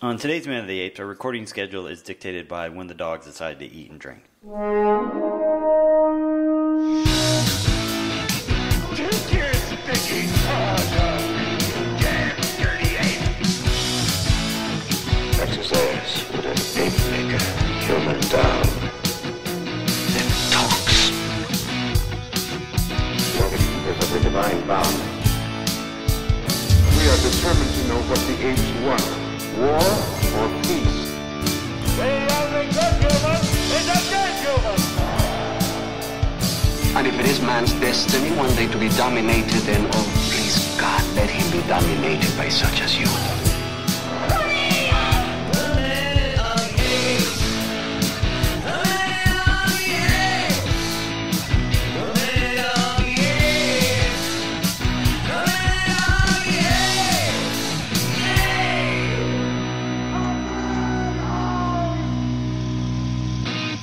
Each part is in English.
On today's Minute of the Apes, our recording schedule is dictated by when the dogs decide to eat and drink. Take your sticky paws off me, you damn dirty ape! Exercise put an ape-maker human down. Then talks. Irrevocably divine bound. We are determined to know what the apes want. War or peace? They are a good human. It's a dead human. And if it is man's destiny one day to be dominated, then, oh, please, God, let him be dominated by such as you.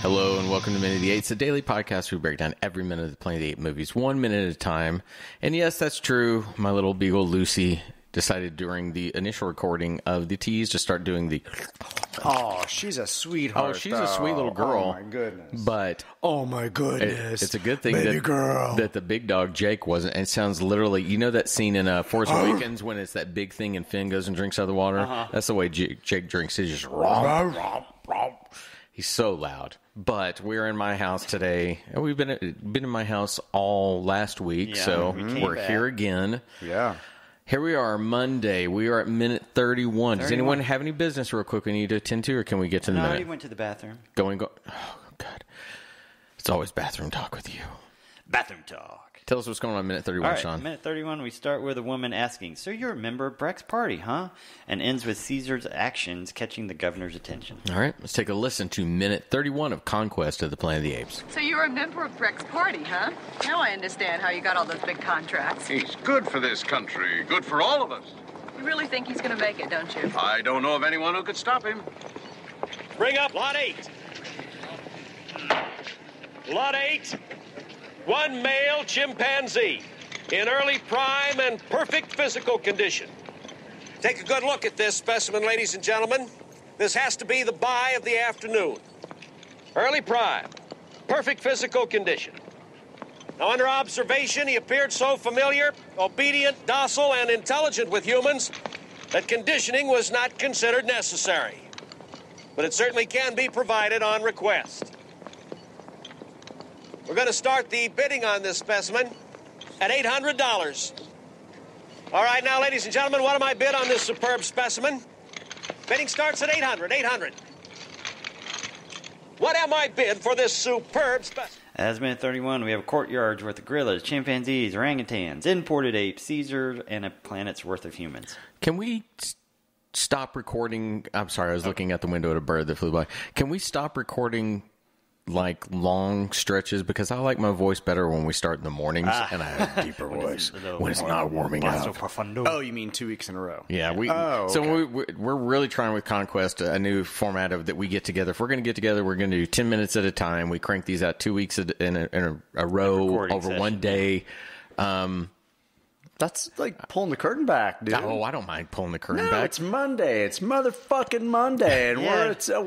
Hello and welcome to Minute of the Apes, a daily podcast where we break down every minute of the Planet of the Apes movies, 1 minute at a time. And yes, that's true. My little beagle Lucy decided during the initial recording of the tease to start doing the... Oh, she's a sweetheart. Oh, she's a sweet little girl. Oh, my goodness. But... Oh, my goodness. It's a good thing Baby girl. that the big dog Jake wasn't. It sounds literally... You know that scene in Force Awakens when it's that big thing and Finn goes and drinks out of the water? Uh-huh. That's the way Jake drinks. He's just... Romp, romp, romp. He's so loud. But we're in my house today. We've been in my house all last week, so we're here again. Yeah. Here we are, Monday. We are at minute 31. Does anyone have any business real quick we need to attend to, or can we get to the minute? I already went to the bathroom. Go. Oh, God. It's always bathroom talk with you. Bathroom talk. Tell us what's going on in minute 31, All right, Sean. Minute 31, we start with a woman asking, "So you're a member of Breck's party, huh?" And ends with Caesar's actions catching the governor's attention. All right, let's take a listen to minute 31 of Conquest of the Planet of the Apes. So you're a member of Breck's party, huh? Now I understand how you got all those big contracts. He's good for this country, good for all of us. You really think he's going to make it, don't you? I don't know of anyone who could stop him. Bring up Lot 8. Lot 8. One male chimpanzee in early prime and perfect physical condition. Take a good look at this specimen, ladies and gentlemen. This has to be the buy of the afternoon. Early prime, perfect physical condition. Now, under observation, he appeared so familiar, obedient, docile, and intelligent with humans that conditioning was not considered necessary. But it certainly can be provided on request. We're going to start the bidding on this specimen at $800. All right, now, ladies and gentlemen, what am I bid on this superb specimen? Bidding starts at $800. What am I bid for this superb specimen? As minute 31, we have courtyards worth of gorillas, chimpanzees, orangutans, imported apes, Caesar, and a planet's worth of humans. Can we stop recording? I'm sorry, I was looking at the window at a bird that flew by. Can we stop recording like long stretches, because I like my voice better when we start in the mornings and I have a deeper voice when it's not warming up. Oh, you mean 2 weeks in a row? Yeah, okay. So we're really trying with Conquest a new format of that we get together. If we're going to get together, we're going to do 10 minutes at a time. We crank these out 2 weeks in a row over session. 1 day. That's like pulling the curtain back, dude. Oh, I don't mind pulling the curtain back. It's Monday. It's motherfucking Monday, and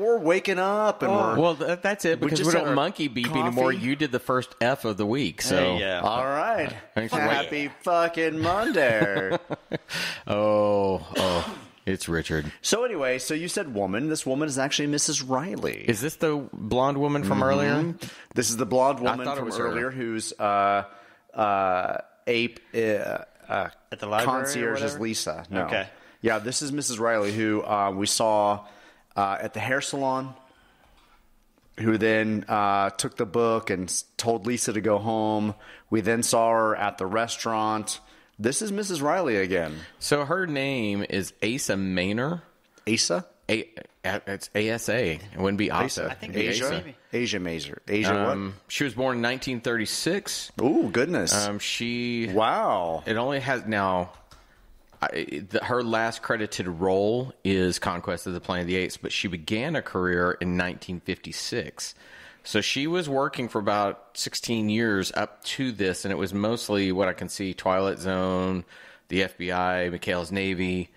we're waking up, and that's it, because we don't monkey beep anymore. You did the first F of the week, so all right. Happy fucking Monday. Oh, it's Richard. So anyway, so you said woman. This woman is actually Mrs. Riley. Is this the blonde woman from earlier? This is the blonde woman from earlier who's ape. At the library, concierge is Lisa. No. Okay. Yeah, this is Mrs. Riley, who we saw at the hair salon, who then took the book and told Lisa to go home. We then saw her at the restaurant. This is Mrs. Riley again. So her name is Asa Maynor. Asa? It's ASA. It wouldn't be Asa. I think Asia Mazer. Asia what? She was born in 1936. Ooh, goodness. Wow. It only has now... her last credited role is Conquest of the Planet of the Apes, but she began a career in 1956. So she was working for about 16 years up to this, and it was mostly what I can see: Twilight Zone, the FBI, McHale's Navy,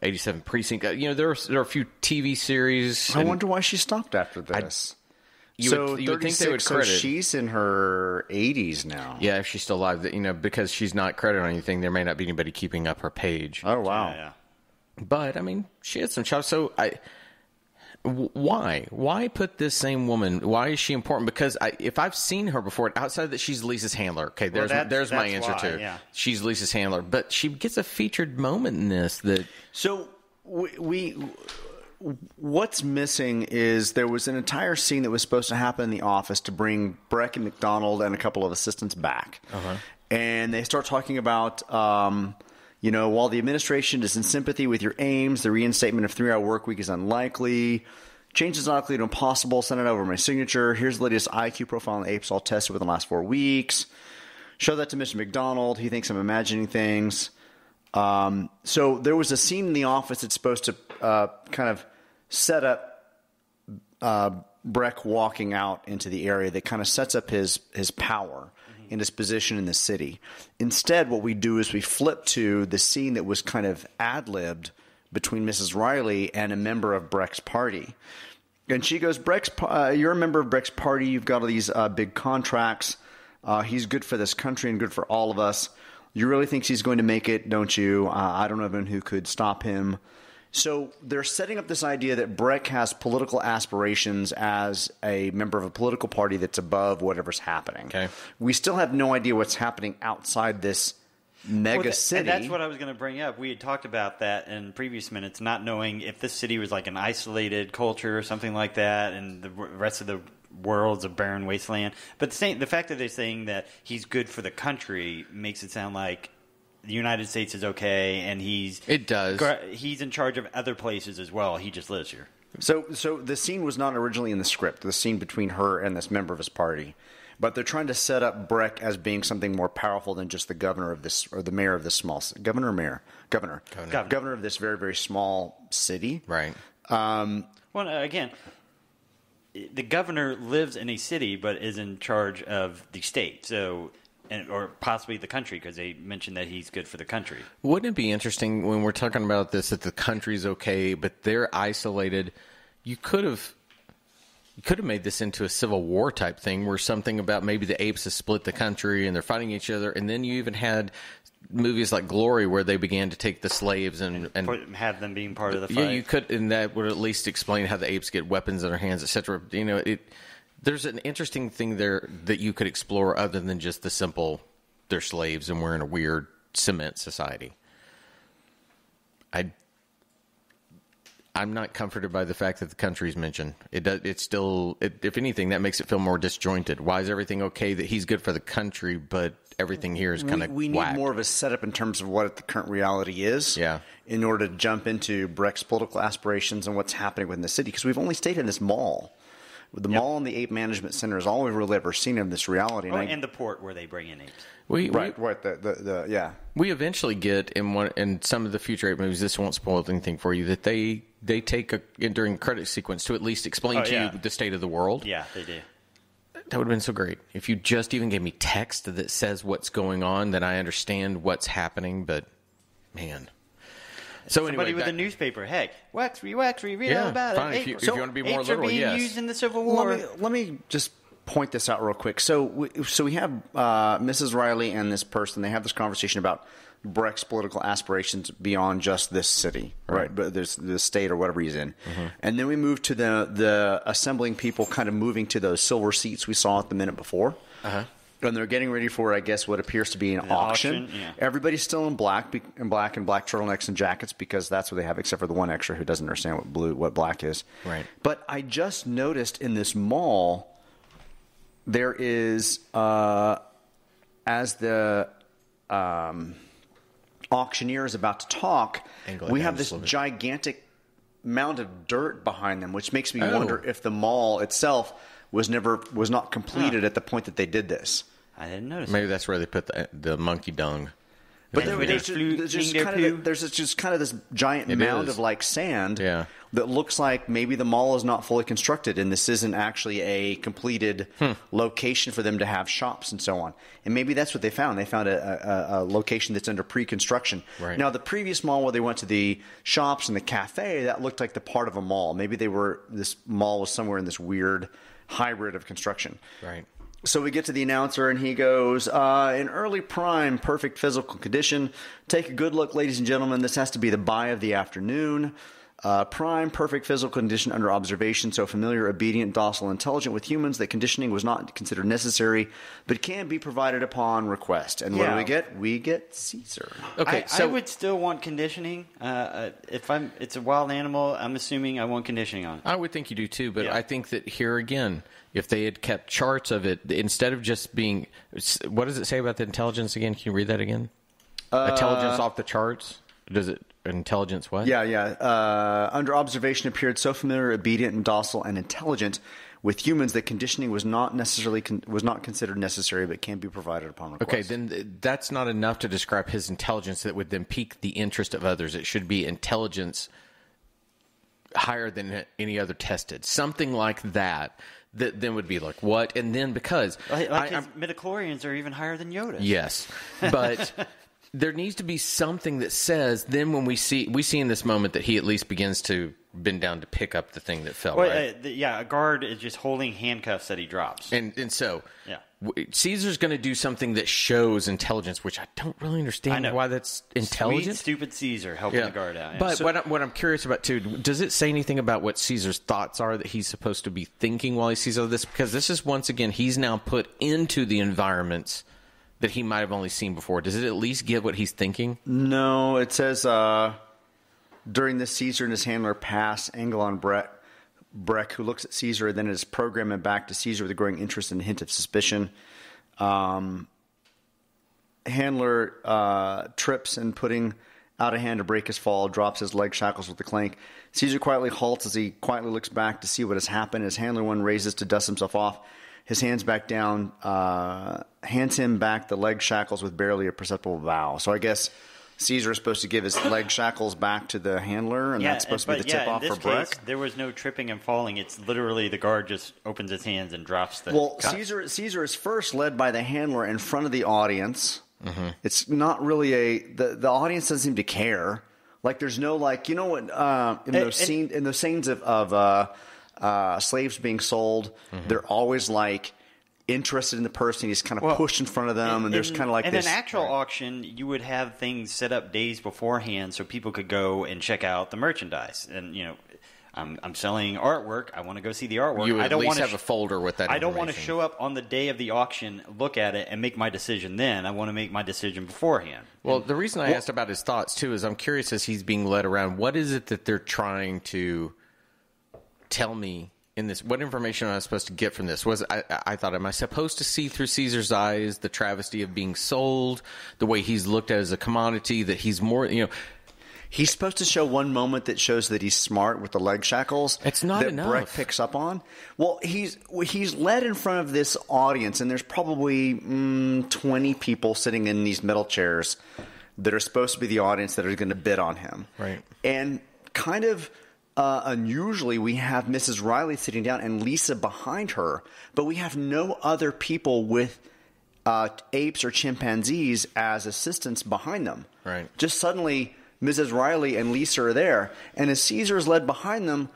87 Precinct. There are a few TV series. I wonder why she stopped after this. You would think they would credit. So she's in her 80s now. Yeah, if she's still alive. Because she's not credited on anything, there may not be anybody keeping up her page. Oh, wow. Yeah. But, she had some chops. So, why? Why put this same woman? Why is she important? Because if I've seen her before, outside that she's Lisa's handler. Okay, there's my answer too. Yeah. She's Lisa's handler. But she gets a featured moment in this that... So, what's missing is there was an entire scene that was supposed to happen in the office to bring Breck and McDonald and a couple of assistants back. Uh-huh. And they start talking about, while the administration is in sympathy with your aims, the reinstatement of 3-hour work week is unlikely. Change is not likely to impossible. Send it over my signature. Here's the latest IQ profile on the apes all tested within the last 4 weeks. Show that to Mr. McDonald. He thinks I'm imagining things. So there was a scene in the office that's supposed to kind of set up Breck walking out into the area that kind of sets up his power and his position in the city. Instead, what we do is we flip to the scene that was kind of ad-libbed between Mrs. Riley and a member of Breck's party. And she goes, you're a member of Breck's party. You've got all these big contracts. He's good for this country and good for all of us. You really think he's going to make it, don't you? I don't know anyone who could stop him. So they're setting up this idea that Breck has political aspirations as a member of a political party that's above whatever's happening. Okay. We still have no idea what's happening outside this mega city. And that's what I was going to bring up. We had talked about that in previous minutes, not knowing if this city was like an isolated culture or something like that, and the rest of the world's a barren wasteland. But the fact that they're saying that he's good for the country makes it sound like the United States is okay, and he's in charge of other places as well. He just lives here. So the scene was not originally in the script, the scene between her and this member of his party. But they're trying to set up Breck as being something more powerful than just the governor of this, or the mayor of this small governor of this very, very small city. Right. Well, again, the governor lives in a city, but is in charge of the state. So. Or possibly the country, because they mentioned that he's good for the country. Wouldn't it be interesting when we're talking about this that the country's okay, but they're isolated? You could have made this into a Civil War type thing, where something about maybe the apes have split the country and they're fighting each other, and then you even had movies like Glory where they began to take the slaves and have them being part of the fight. Yeah, you could, and that would at least explain how the apes get weapons in their hands, etc. There's an interesting thing there that you could explore other than just the simple, they're slaves and we're in a weird cement society. I'm not comforted by the fact that the country's mentioned. It's still, if anything, that makes it feel more disjointed. Why is everything okay that he's good for the country, but everything here is kind of We need more of a setup in terms of what the current reality is. Yeah. In order to jump into Breck's political aspirations and what's happening within the city. Because we've only stayed in this mall. The mall and the Ape Management Center is all we've really ever seen in this reality. And the port where they bring in apes. We eventually get in some of the future Ape movies, this won't spoil anything for you, that they take during the credit sequence to at least explain to you the state of the world. Yeah, they do. That would have been so great. If you just even gave me text that says what's going on, then I understand what's happening, but man. So somebody with a newspaper, heck, wax, read all about fine. it. If you want to be more literal, are being used in the Civil War. Let me just point this out real quick. So we have Mrs. Riley and this person. They have this conversation about Breck's political aspirations beyond just this city, right? But there's the state or whatever he's in. Mm-hmm. And then we move to the assembling people, kind of moving to those silver seats we saw at the minute before. Uh-huh. And they're getting ready for, I guess, what appears to be an auction. Yeah. Everybody's still in black and black turtlenecks and jackets because that's what they have, except for the one extra who doesn't understand what black is. Right. But I just noticed in this mall, there is, as the auctioneer is about to talk, we have this gigantic mound of dirt behind them, which makes me wonder if the mall itself was not completed at the point that they did this. I didn't notice. Maybe that's where they put the monkey dung. But And there's just kind of this giant mound is. of like sand Yeah. that looks like maybe the mall is not fully constructed and this isn't actually a completed location for them to have shops and so on. And maybe that's what they found. They found a location that's under pre-construction. Right. Now, the previous mall where they went to the shops and the cafe, that looked like the part of a mall. Maybe this mall was somewhere in this weird hybrid of construction. Right. So we get to the announcer, and he goes, in early prime, perfect physical condition. Take a good look, ladies and gentlemen. This has to be the buy of the afternoon. Prime, perfect physical condition under observation, so familiar, obedient, docile, intelligent with humans that conditioning was not considered necessary, but can be provided upon request. And what do we get? We get Caesar. Okay, I would still want conditioning. If it's a wild animal, I'm assuming I want conditioning on it. I would think you do too, but I think that here again, if they had kept charts of it, instead of just being, what does it say about the intelligence again? Can you read that again? Intelligence off the charts? Does it, intelligence what? Yeah. Under observation appeared so familiar, obedient, and docile, and intelligent with humans that conditioning was not considered necessary, but can be provided upon request. Okay, then that's not enough to describe his intelligence that would then pique the interest of others. It should be intelligence higher than any other tested. Something like that then would be like, what? And then because... Like his midichlorians are even higher than Yoda's. Yes, but... There needs to be something that says, then when we see in this moment that he at least begins to bend down to pick up the thing that fell, right? A guard is just holding handcuffs that he drops. And so Caesar's going to do something that shows intelligence, which I don't really understand why that's intelligent. Sweet, stupid Caesar helping the guard out. Yeah. But what I'm curious about, too, does it say anything about what Caesar's thoughts are that he's supposed to be thinking while he sees all this? Because this is, once again, he's now put into the environments that he might have only seen before. Does it at least give what he's thinking? No, it says during this, Caesar and his handler pass angle on Breck, who looks at Caesar and then is programming back to Caesar with a growing interest and a hint of suspicion. Handler trips and putting out a hand to break his fall, drops his leg shackles with a clank. Caesar quietly halts as he quietly looks back to see what has happened. His handler one raises to dust himself off. His hands back down, hands him back the leg shackles with barely a perceptible bow. So I guess Caesar is supposed to give his leg shackles back to the handler, and that's supposed to be the tip-off for Breck. There was no tripping and falling. It's literally the guard just opens his hands and drops the... Well, Caesar is first led by the handler in front of the audience. Mm-hmm. It's not really the audience doesn't seem to care. Like, there's no, like, you know what, in those scenes of slaves being sold, they're always like interested in the person. He's kind of pushed in front of them, and there's kind of like in this. In an actual auction, you would have things set up days beforehand so people could go and check out the merchandise. And I'm selling artwork. I want to go see the artwork. You would I don't at least want have a folder with that. I don't want to show up on the day of the auction, look at it, and make my decision then. I want to make my decision beforehand. Well, the reason I asked about his thoughts too is I'm curious as he's being led around. What is it that they're trying to tell me in this? What information am I supposed to get from this? I thought, am I supposed to see through Caesar's eyes the travesty of being sold, the way he's looked at as a commodity, that he's more, He's supposed to show one moment that shows that he's smart with the leg shackles. It's not enough. That Breck picks up on. Well, he's led in front of this audience, and there's probably 20 people sitting in these metal chairs that are supposed to be the audience that are going to bid on him. Right. And kind of unusually, we have Mrs. Riley sitting down and Lisa behind her, but we have no other people with apes or chimpanzees as assistants behind them. Right. Just suddenly, Mrs. Riley and Lisa are there, and as Caesar is led behind them,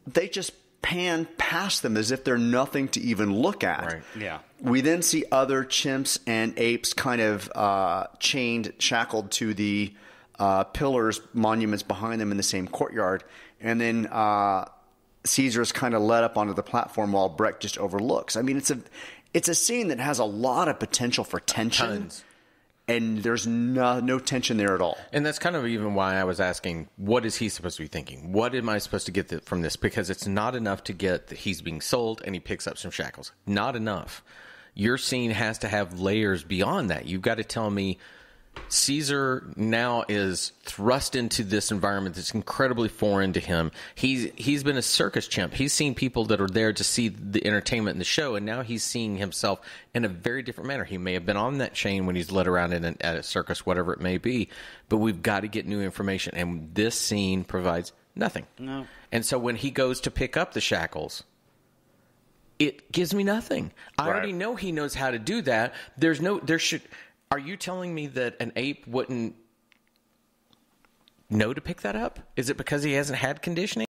they just pan past them as if they're nothing to even look at. Right. Yeah. We then see other chimps and apes kind of shackled to the pillars, monuments behind them in the same courtyard, and then Caesar's kind of led up onto the platform while Breck just overlooks. I mean, it's a scene that has a lot of potential for tension. Tons. And there's no tension there at all. And that's kind of even why I was asking, what is he supposed to be thinking? What am I supposed to get from this? Because it's not enough to get that he's being sold and he picks up some shackles. Not enough. Your scene has to have layers beyond that. You've got to tell me Caesar now is thrust into this environment that's incredibly foreign to him. He's been a circus chimp. He's seen people that are there to see the entertainment and the show, and now he's seeing himself in a very different manner. He may have been on that chain when he's led around at a circus, whatever it may be, but we've got to get new information, and this scene provides nothing. No. And so when he goes to pick up the shackles, it gives me nothing. I already know he knows how to do that. Are you telling me that an ape wouldn't know to pick that up? Is it because he hasn't had conditioning?